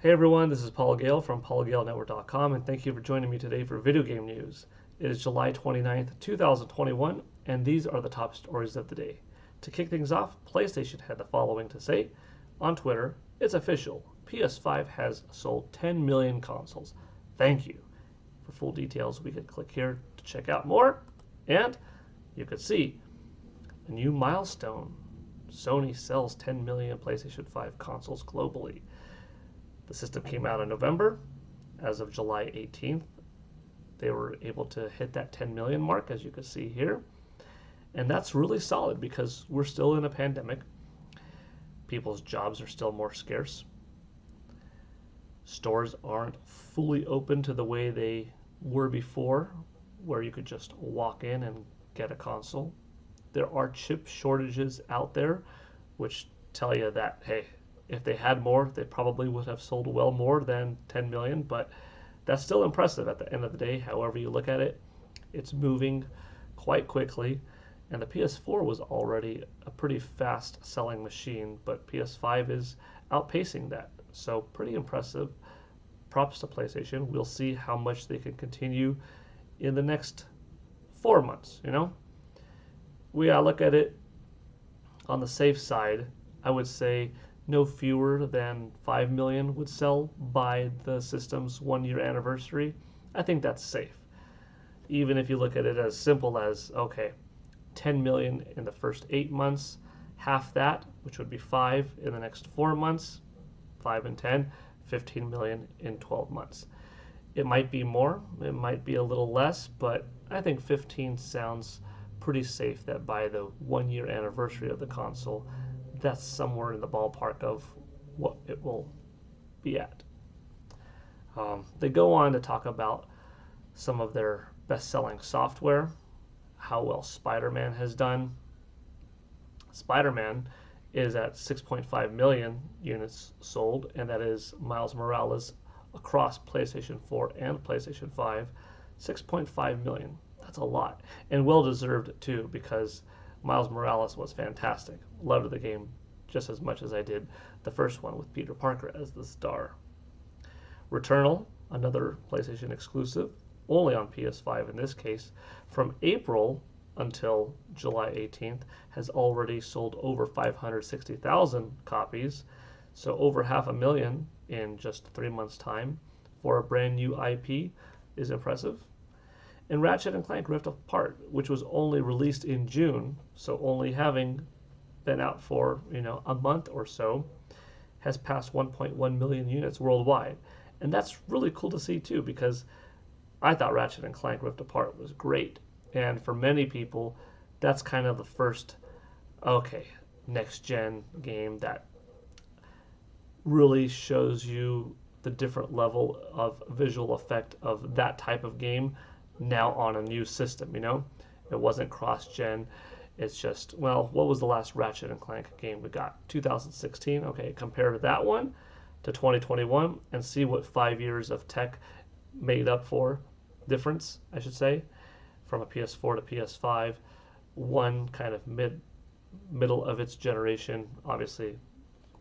Hey everyone, this is Paul Gale from paulgalenetwork.com, and thank you for joining me today for video game news. It is July 29th, 2021, and these are the top stories of the day. To kick things off, PlayStation had the following to say. On Twitter, it's official. PS5 has sold 10 million consoles. Thank you. For full details, we could click here to check out more, and you could see a new milestone. Sony sells 10 million PlayStation 5 consoles globally. The system came out in November. As of July 18th, they were able to hit that 10 million mark, as you can see here. And that's really solid because we're still in a pandemic. People's jobs are still more scarce. Stores aren't fully open to the way they were before, where you could just walk in and get a console. There are chip shortages out there, which tell you that, hey, if they had more, they probably would have sold well more than 10 million, but that's still impressive at the end of the day. However you look at it, it's moving quite quickly, and the PS4 was already a pretty fast selling machine, but PS5 is outpacing that. So pretty impressive. Props to PlayStation. We'll see how much they can continue in the next 4 months, We look at it on the safe side. I would say no fewer than 5 million would sell by the system's 1 year anniversary. I think that's safe. Even if you look at it as simple as, okay, 10 million in the first 8 months, half that, which would be 5 in the next 4 months, 5 and 10, 15 million in 12 months. It might be more, it might be a little less, but I think 15 sounds pretty safe that by the 1 year anniversary of the console, that's somewhere in the ballpark of what it will be at. They go on to talk about some of their best-selling software, how well Spider-Man has done. Spider-Man is at 6.5 million units sold, and that is Miles Morales across PlayStation 4 and PlayStation 5. 6.5 million. That's a lot. And well-deserved, too, because Miles Morales was fantastic. Loved the game just as much as I did the first one with Peter Parker as the star. Returnal, another PlayStation exclusive, only on PS5 in this case, from April until July 18th, has already sold over 560,000 copies, so over 500,000 in just 3 months' time for a brand new IP is impressive. And Ratchet & Clank Rift Apart, which was only released in June, so only having been out for a month or so, has passed 1.1 million units worldwide. And that's really cool to see too, because I thought Ratchet & Clank Rift Apart was great. And for many people, that's kind of the first, next-gen game that really shows you the different level of visual effect of that type of game now on a new system, It wasn't cross-gen. It's just, what was the last Ratchet & Clank game we got? 2016? Okay, compare that one to 2021 and see what 5 years of tech made up for difference, I should say, from a PS4 to PS5. One kind of middle of its generation, obviously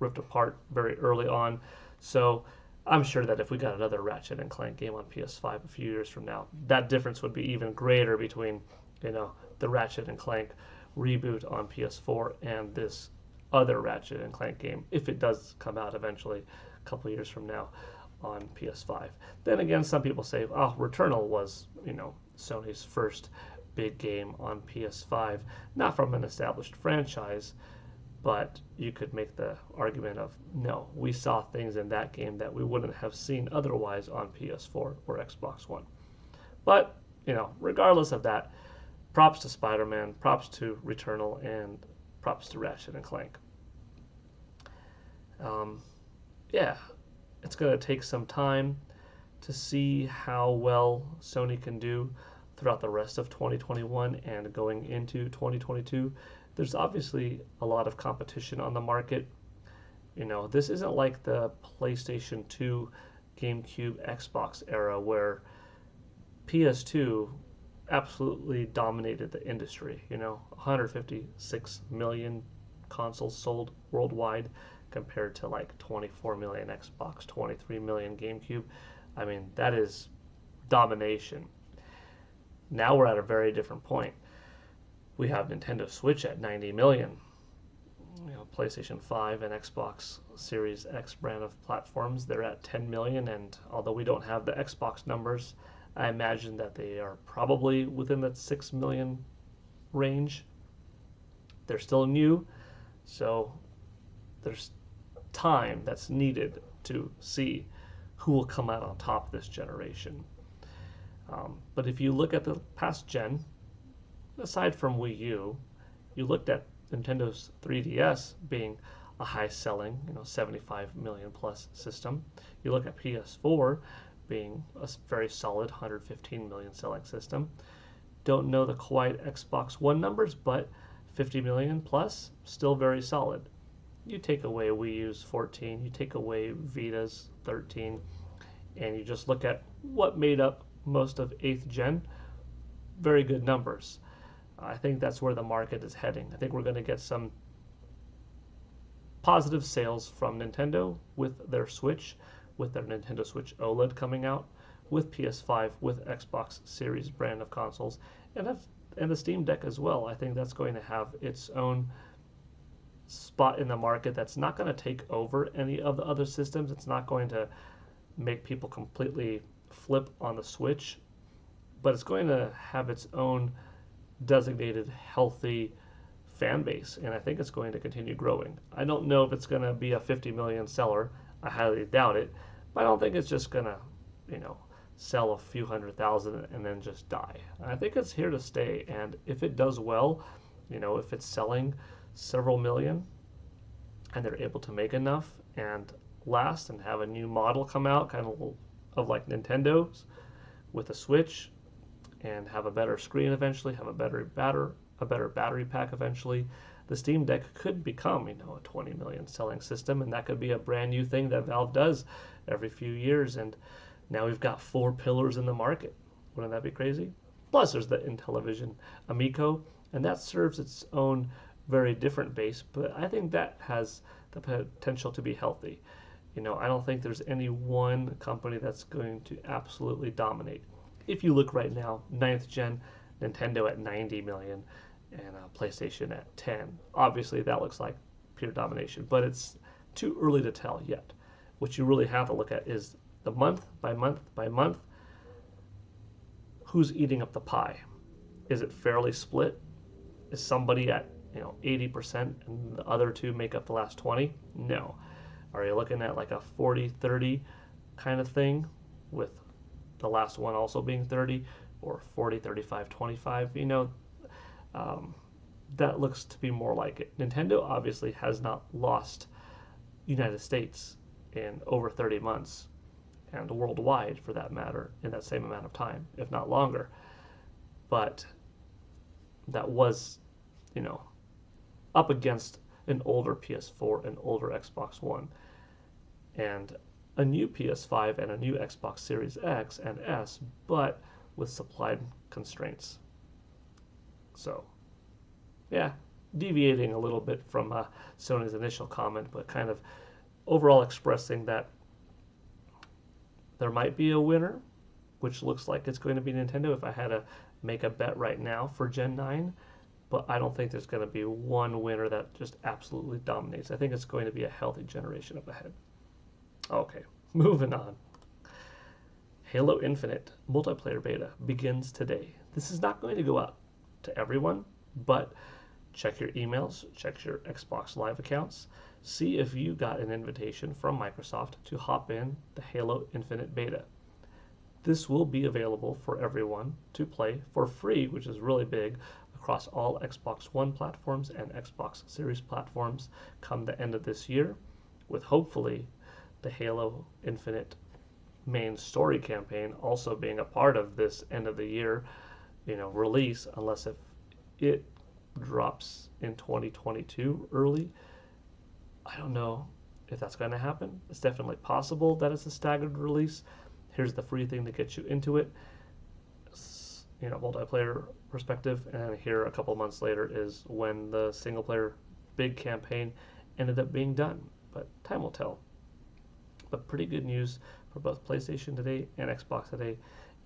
Rift Apart very early on. So I'm sure that if we got another Ratchet & Clank game on PS5 a few years from now, that difference would be even greater between, the Ratchet & Clank reboot on PS4 and this other Ratchet & Clank game, if it does come out eventually a couple years from now on PS5. Then again, some people say, Returnal was, Sony's first big game on PS5, not from an established franchise, but you could make the argument of, no, we saw things in that game that we wouldn't have seen otherwise on PS4 or Xbox One. But, regardless of that, props to Spider-Man, props to Returnal, and props to Ratchet & Clank. It's going to take some time to see how well Sony can do throughout the rest of 2021 and going into 2022. There's obviously a lot of competition on the market. This isn't like the PlayStation 2, GameCube, Xbox era where PS2 absolutely dominated the industry. 156 million consoles sold worldwide compared to like 24 million Xbox, 23 million GameCube. I mean, that is domination. Now we're at a very different point. We have Nintendo Switch at 90 million. PlayStation 5 and Xbox Series X brand of platforms, they're at 10 million, and although we don't have the Xbox numbers, I imagine that they are probably within that 6 million range. They're still new, so there's time that's needed to see who will come out on top this generation. But if you look at the past gen, aside from Wii U, you looked at Nintendo's 3DS being a high-selling, 75 million plus system. You look at PS4 being a very solid 115 million selling system. Don't know the quite Xbox One numbers, but 50 million plus, still very solid. You take away Wii U's 14, you take away Vita's 13, and you just look at what made up most of 8th gen, very good numbers. I think that's where the market is heading. I think we're going to get some positive sales from Nintendo with their Switch, with their Nintendo Switch OLED coming out, with PS5, with Xbox Series brand of consoles, and the Steam Deck as well. I think that's going to have its own spot in the market that's not going to take over any of the other systems. It's not going to make people completely flip on the Switch, but it's going to have its own designated healthy fan base, and I think it's going to continue growing. I don't know if it's going to be a 50 million seller. I highly doubt it, but I don't think it's just going to, sell a few 100,000 and then just die. I think it's here to stay, and if it does well, if it's selling several million and they're able to make enough and last and have a new model come out kind of like Nintendo's with a Switch, and have a better screen eventually, have a better battery pack eventually, the Steam Deck could become, a 20 million selling system, and that could be a brand new thing that Valve does every few years. And now we've got 4 pillars in the market. Wouldn't that be crazy? Plus, there's the Intellivision Amico, and that serves its own very different base, but I think that has the potential to be healthy. I don't think there's any one company that's going to absolutely dominate. If you look right now, 9th gen, Nintendo at 90 million and PlayStation at 10. Obviously, that looks like pure domination, but it's too early to tell yet. What you really have to look at is the month by month by month, who's eating up the pie? Is it fairly split? Is somebody at 80% and the other two make up the last 20? No. Are you looking at like a 40-30 kind of thing with the last one also being 30, or 40-35-25? That looks to be more like it. Nintendo obviously has not lost United States in over 30 months, and worldwide for that matter, in that same amount of time, if not longer. But that was, up against an older PS4 and older Xbox One, and a new PS5 and a new Xbox Series X and S, but with supply constraints. So, yeah, deviating a little bit from Sony's initial comment, but kind of overall expressing that there might be a winner, which looks like it's going to be Nintendo if I had to make a bet right now for Gen 9. But I don't think there's going to be one winner that just absolutely dominates. I think it's going to be a healthy generation up ahead. Okay, moving on. Halo Infinite multiplayer beta begins today. This is not going to go out to everyone, but check your emails, check your Xbox Live accounts, see if you got an invitation from Microsoft to hop in the Halo Infinite beta. This will be available for everyone to play for free, which is really big, across all Xbox One platforms and Xbox Series platforms come the end of this year, with hopefully the Halo Infinite main story campaign also being a part of this end of the year, release, unless if it drops in 2022 early. I don't know if that's going to happen. It's definitely possible that it's a staggered release. Here's the free thing to get you into it, multiplayer perspective, and here a couple months later is when the single player big campaign ended up being done. but time will tell. But pretty good news for both PlayStation today and Xbox today.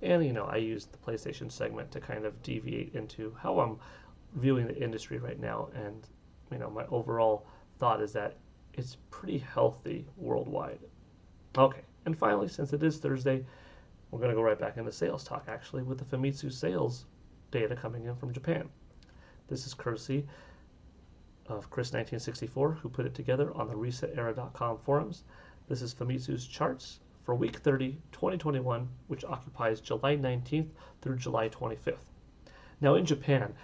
And, I used the PlayStation segment to kind of deviate into how I'm viewing the industry right now. And, my overall thought is that it's pretty healthy worldwide. Okay, and finally, since it is Thursday, we're going to go right back into sales talk, actually, with the Famitsu sales data coming in from Japan. This is courtesy of Chris1964, who put it together on the ResetEra.com forums. This is Famitsu's charts for week 30, 2021, which occupies July 19th through July 25th. Now, in Japan,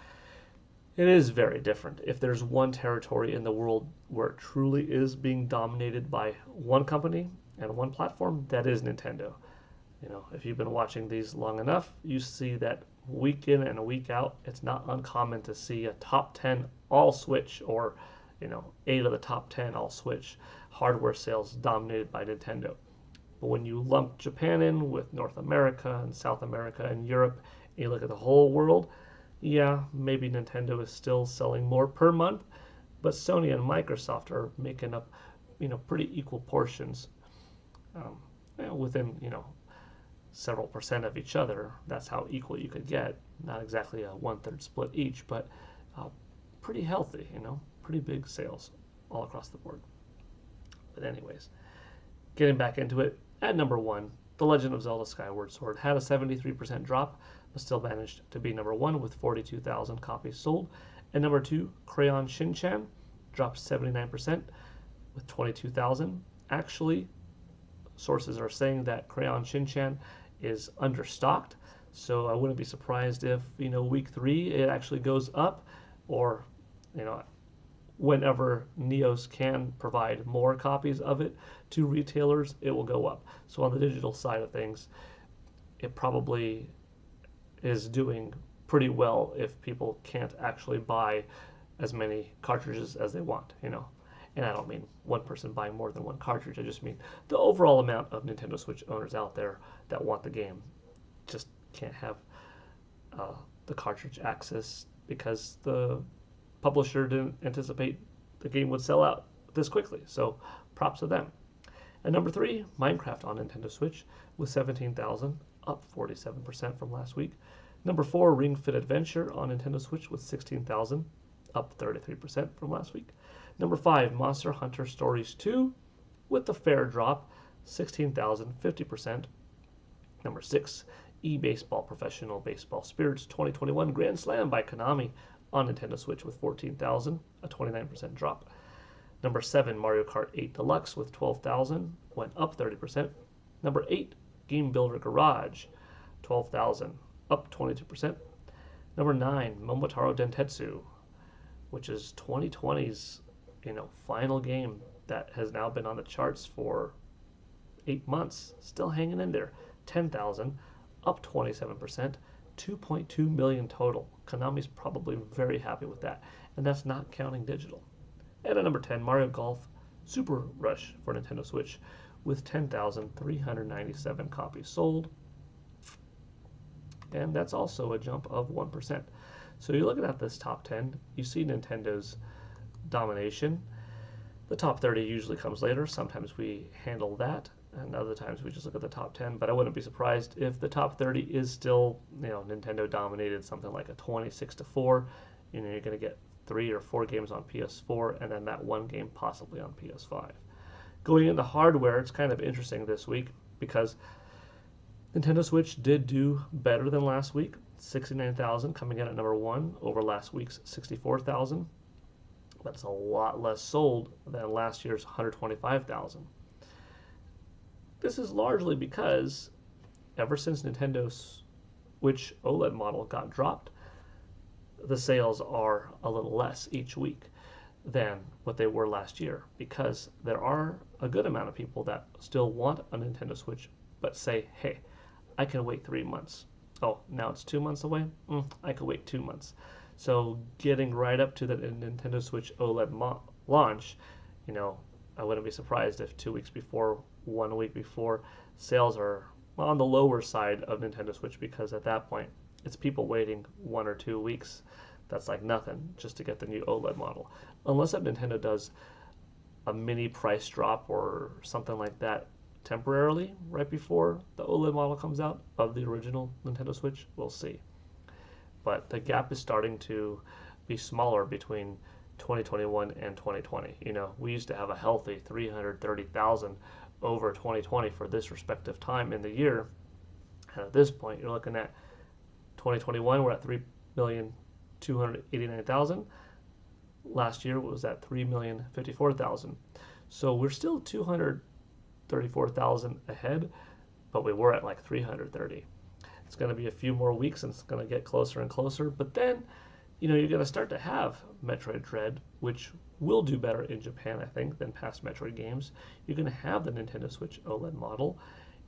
it is very different. If there's one territory in the world where it truly is being dominated by one company and one platform, that is Nintendo. If you've been watching these long enough, you see that week in and a week out, it's not uncommon to see a top 10 all Switch or, 8 of the top 10 all Switch hardware sales dominated by Nintendo. But when you lump Japan in with North America and South America and Europe, and you look at the whole world, yeah, maybe Nintendo is still selling more per month, but Sony and Microsoft are making up, pretty equal portions within, several percent of each other. That's how equal you could get. Not exactly a 1/3 split each, but pretty healthy, pretty big sales all across the board. But anyways, getting back into it, at number 1, The Legend of Zelda Skyward Sword had a 73% drop, but still managed to be number 1 with 42,000 copies sold. And number 2, Crayon Shin-Chan, dropped 79% with 22,000. Actually, sources are saying that Crayon Shin-Chan is understocked, so I wouldn't be surprised if, week 3 it actually goes up, or, whenever Neos can provide more copies of it to retailers, it will go up. So on the digital side of things, it probably is doing pretty well if people can't actually buy as many cartridges as they want, And I don't mean one person buying more than one cartridge. I just mean the overall amount of Nintendo Switch owners out there that want the game just can't have the cartridge access because the publisher didn't anticipate the game would sell out this quickly. So props to them. And number 3, Minecraft on Nintendo Switch with 17,000, up 47% from last week. Number 4, Ring Fit Adventure on Nintendo Switch with 16,000, up 33% from last week. Number 5, Monster Hunter Stories 2 with the fair drop, 16,000, 50%. Number 6, E-Baseball Professional Baseball Spirits 2021 Grand Slam by Konami on Nintendo Switch with 14,000, a 29% drop. Number 7, Mario Kart 8 Deluxe with 12,000, went up 30%. Number 8, Game Builder Garage, 12,000, up 22%. Number 9, Momotaro Dentetsu, which is 2020's final game that has now been on the charts for 8 months, still hanging in there. 10,000, up 27%, 2.2 million total. Konami's probably very happy with that, and that's not counting digital. And at number 10, Mario Golf Super Rush for Nintendo Switch with 10,397 copies sold, and that's also a jump of 1%. So you're looking at this top 10, you see Nintendo's domination. The top 30 usually comes later. Sometimes we handle that, and other times we just look at the top 10. But I wouldn't be surprised if the top 30 is still, Nintendo dominated, something like a 26-4. You're going to get 3 or 4 games on PS4, and then that one game possibly on PS5. Going into hardware, it's kind of interesting this week because Nintendo Switch did do better than last week. 69,000 coming in at number 1 over last week's 64,000. That's a lot less sold than last year's 125,000. This is largely because ever since Nintendo's Switch OLED model got dropped, the sales are a little less each week than what they were last year, because there are a good amount of people that still want a Nintendo Switch but say, hey, I can wait 3 months. Oh, now it's 2 months away? I could wait 2 months. So getting right up to the Nintendo Switch OLED launch, I wouldn't be surprised if 2 weeks before, 1 week before, sales are on the lower side of Nintendo Switch, because at that point, it's people waiting 1 or 2 weeks. That's like nothing just to get the new OLED model. Unless that Nintendo does a mini price drop or something like that temporarily right before the OLED model comes out of the original Nintendo Switch. We'll see. But the gap is starting to be smaller between 2021 and 2020. You know, we used to have a healthy 330,000 over 2020 for this respective time in the year. And at this point, you're looking at 2021, we're at 3,289,000. Last year was at 3,054,000. So we're still 234,000 ahead, but we were at like 330. It's going to be a few more weeks and it's going to get closer and closer. But then, you know, you're going to start to have Metroid Dread, which will do better in Japan, I think, than past Metroid games. You're going to have the Nintendo Switch OLED model.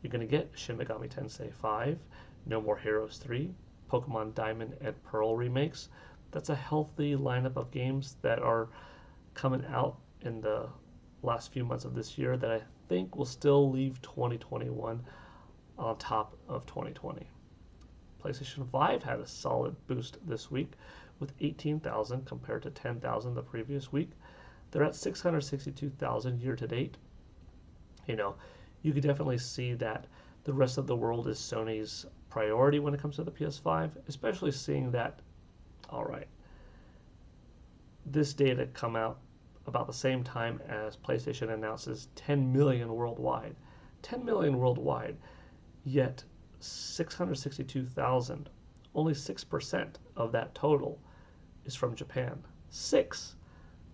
You're going to get Shin Megami Tensei 5, No More Heroes 3, Pokemon Diamond and Pearl remakes. That's a healthy lineup of games that are coming out in the last few months of this year that I think will still leave 2021 on top of 2020. PlayStation 5 had a solid boost this week with 18,000 compared to 10,000 the previous week. They're at 662,000 year to date. You know, you could definitely see that the rest of the world is Sony's priority when it comes to the PS5, especially seeing that, all right, this data come out about the same time as PlayStation announces 10 million worldwide. 10 million worldwide, yet 662,000, only 6% of that total is from Japan. 6,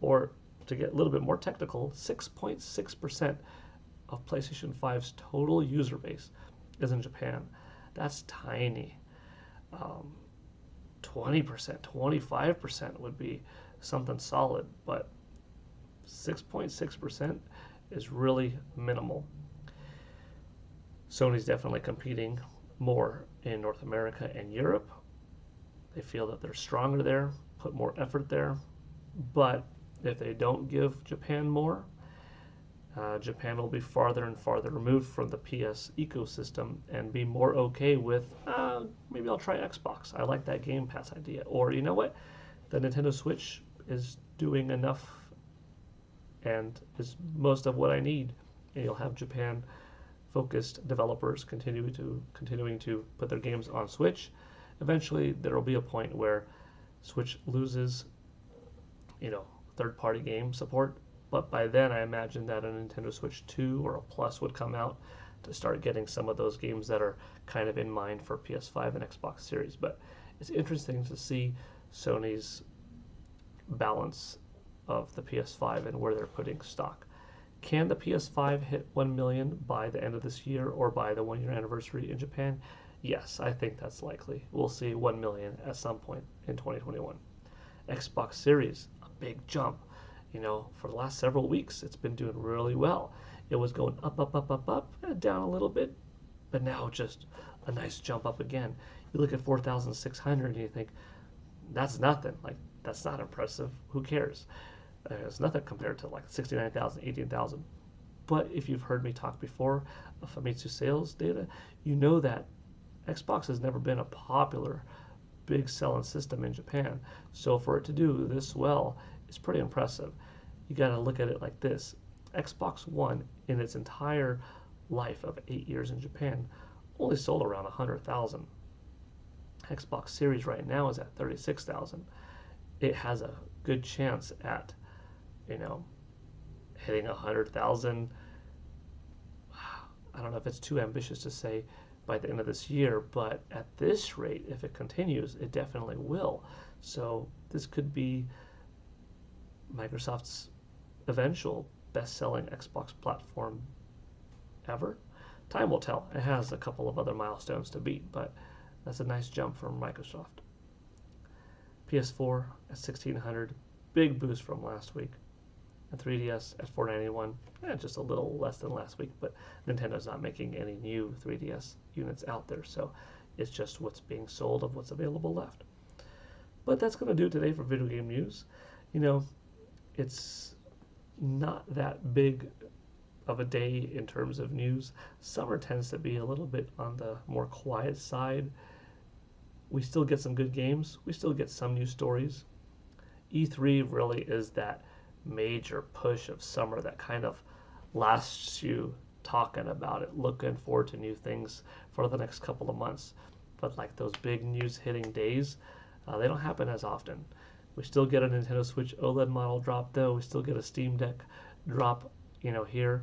or to get a little bit more technical, 6.6% of PlayStation 5's total user base is in Japan. That's tiny. 20%, 25% would be something solid, but 6.6% is really minimal. Sony's definitely competing more in North America and Europe. They feel that they're stronger there, put more effort there, but if they don't give Japan more, Japan will be farther and farther removed from the PS ecosystem and be more okay with, maybe I'll try Xbox. I like that Game Pass idea. Or, you know what? The Nintendo Switch is doing enough and is most of what I need. And you'll have Japan-focused developers continuing to put their games on Switch. Eventually, there will be a point where Switch loses, you know, third-party game support. But by then, I imagine that a Nintendo Switch 2 or a Plus would come out to start getting some of those games that are kind of in mind for PS5 and Xbox Series. But it's interesting to see Sony's balance of the PS5 and where they're putting stock. Can the PS5 hit 1 million by the end of this year or by the 1 year anniversary in Japan? Yes, I think that's likely. We'll see 1 million at some point in 2021. Xbox Series, a big jump. You know, for the last several weeks, it's been doing really well. It was going up, up, up, up, up, and down a little bit, but now just a nice jump up again. You look at 4,600 and you think, that's nothing. Like, that's not impressive. Who cares? It's nothing compared to like 69,000, 18,000. But if you've heard me talk before of Famitsu sales data, you know that Xbox has never been a popular, big selling system in Japan. So for it to do this well, it's pretty impressive. You got to look at it like this. Xbox One, in its entire life of 8 years in Japan, only sold around 100,000. Xbox Series right now is at 36,000. It has a good chance at, you know, hitting 100,000. I don't know if it's too ambitious to say by the end of this year, but at this rate, if it continues, it definitely will. So this could be Microsoft's eventual best-selling Xbox platform ever. Time will tell. It has a couple of other milestones to beat, but that's a nice jump from Microsoft. PS4 at 1,600, big boost from last week. And 3DS at 491, just a little less than last week, but Nintendo's not making any new 3DS units out there, so it's just what's being sold of what's available left. But that's going to do it today for video game news. You know, it's not that big of a day in terms of news. Summer tends to be a little bit on the more quiet side. We still get some good games. We still get some new stories. E3 really is that major push of summer that kind of lasts you talking about it, looking forward to new things for the next couple of months. But like those big news hitting days, they don't happen as often. We still get a Nintendo Switch OLED model drop though. We still get a Steam Deck drop, here.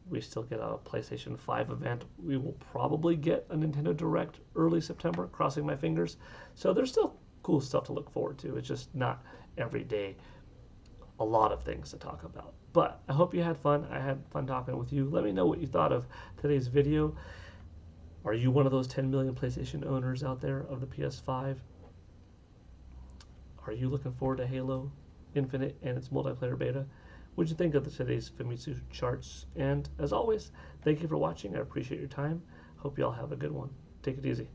We still get a PlayStation 5 event. We will probably get a Nintendo Direct early September, crossing my fingers. So there's still cool stuff to look forward to. It's just not every day a lot of things to talk about. But I hope you had fun. I had fun talking with you. Let me know what you thought of today's video. Are you one of those 10 million PlayStation owners out there of the PS5? Are you looking forward to Halo Infinite and its multiplayer beta? What'd you think of today's Famitsu charts? And as always, thank you for watching. I appreciate your time. Hope you all have a good one. Take it easy.